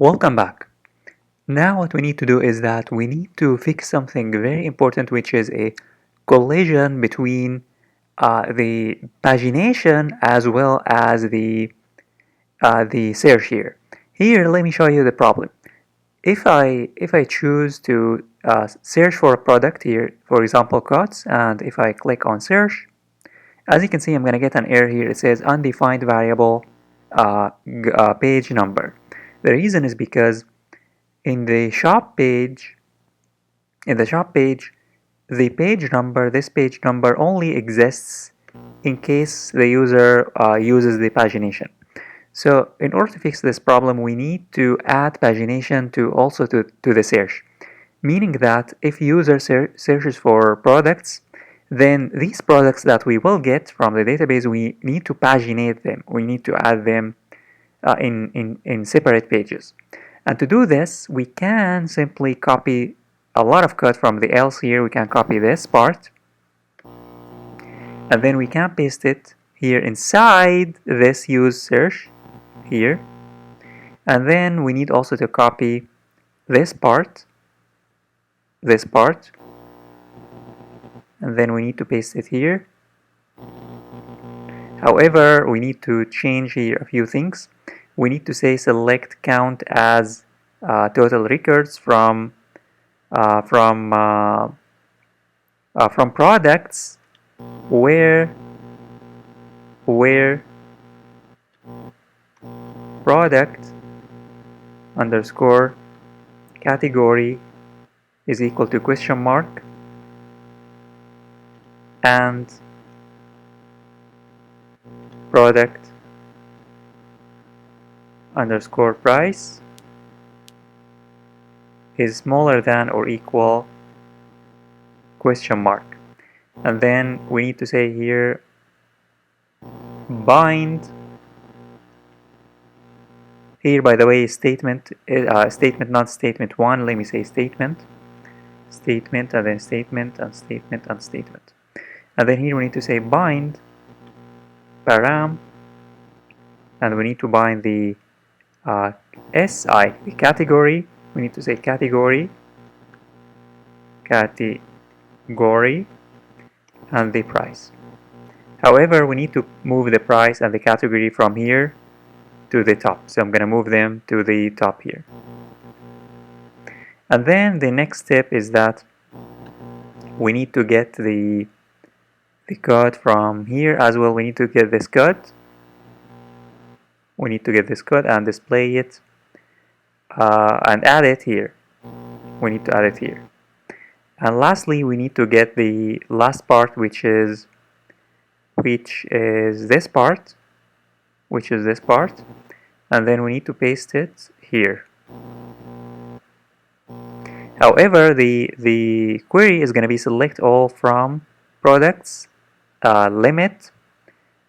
Welcome back. Now what we need to do is that we need to fix something very important, which is a collision between the pagination as well as the search here. Here, let me show you the problem. If I choose to search for a product here, for example, coats, and if I click on search, as you can see, I'm gonna get an error here. It says undefined variable page number. The reason is because in the shop page, in the shop page, the page number, this page number only exists in case the user uses the pagination. So in order to fix this problem, we need to add pagination to the search, meaning that if user searches for products, then these products that we will get from the database, we need to paginate them. We need to add them in separate pages. And to do this, we can simply copy a lot of code from the else here. We can copy this part, and then we can paste it here inside this use search here. And then we need also to copy this part, and then we need to paste it here. However, we need to change here a few things. We need to say select count as total records from products where product underscore category is equal to question mark and product underscore price is smaller than or equal question mark. And then we need to say here bind. Here, by the way, statement, not statement one. Let me say statement, and then statement, and statement, and statement. And then here we need to say bind param, and we need to bind the SI, the category. We need to say category, and the price. However, we need to move the price and the category from here to the top. So I'm going to move them to the top here. And then the next step is that we need to get the code from here as well. We need to get this code. We need to get this code and display it and add it here. We need to add it here. And lastly, we need to get the last part, which is this part, and then we need to paste it here. However, the query is going to be select all from products, limit,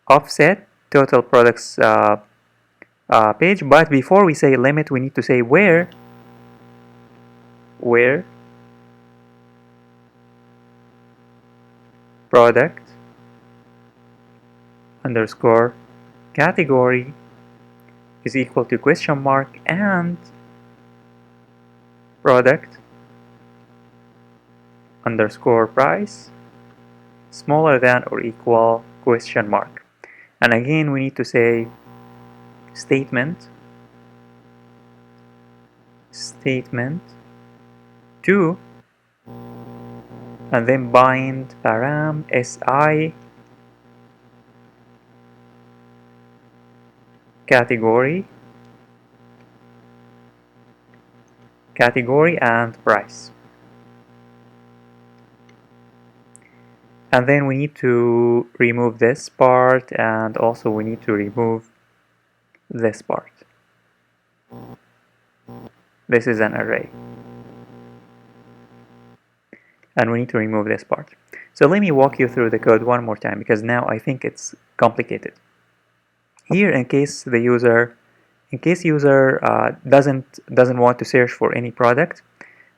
offset, total products page. But before we say limit, we need to say where product underscore category is equal to question mark and product underscore price smaller than or equal question mark. And again, we need to say statement 2, and then bind param si category and price. And then we need to remove this part, and also we need to remove this part. This is an array, and we need to remove this part. So let me walk you through the code one more time, because now I think it's complicated. Here, in case user doesn't want to search for any product,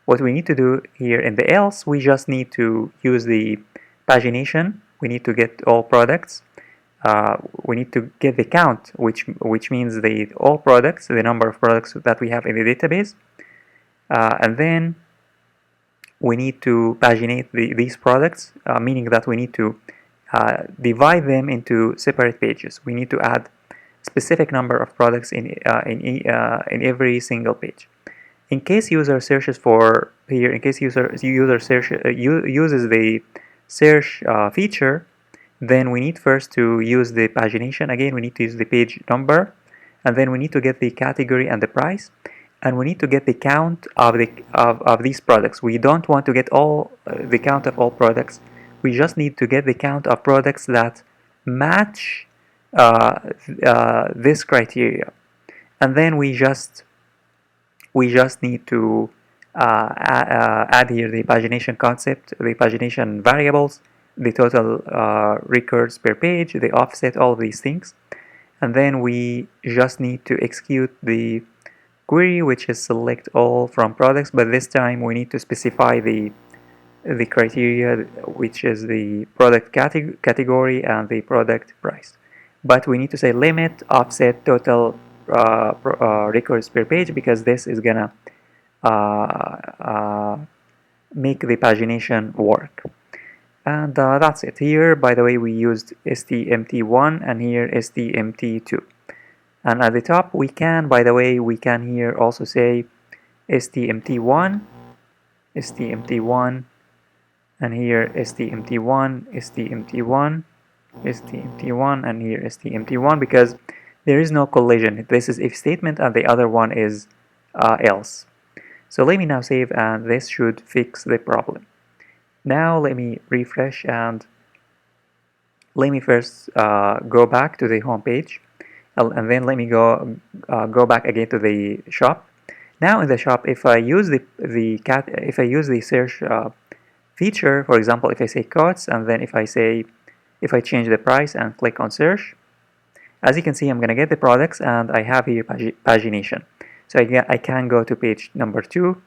what we need to do here in the else, we just need to use the pagination. We need to get all products, we need to get the count, which means the all products, the number of products that we have in the database, and then we need to paginate these products, meaning that we need to divide them into separate pages. We need to add specific number of products in every single page. In case user searches for here, in case user search uses the search feature, then we need first to use the pagination. Again, we need to use the page number, and then we need to get the category and the price, and we need to get the count of these products. We don't want to get all the count of all products. We just need to get the count of products that match this criteria, and then we just need to add here the pagination concept, the pagination variables, the total records per page, the offset, all of these things. And then we just need to execute the query, which is select all from products, but this time we need to specify the criteria, which is the product category and the product price. But we need to say limit offset total records per page, because this is gonna make the pagination work. And that's it. Here, by the way, we used stmt1 and here stmt2. And at the top, we can here also say stmt1, stmt1, and here stmt1, stmt1, stmt1, and here stmt1, because there is no collision. This is if statement and the other one is else. So let me now save, and this should fix the problem. Now let me refresh, and let me first go back to the home page, and then let me go back again to the shop. Now in the shop, if I use the search feature, for example, if I say coats, and then if I change the price and click on search, as you can see, I'm going to get the products, and I have here pagination. So I can go to page number 2,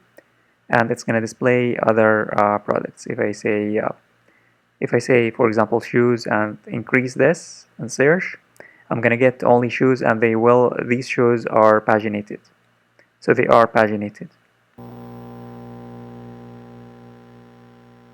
and it's going to display other products. If I say, for example, shoes, and increase this and search, I'm going to get only shoes, and these shoes are paginated. So they are paginated.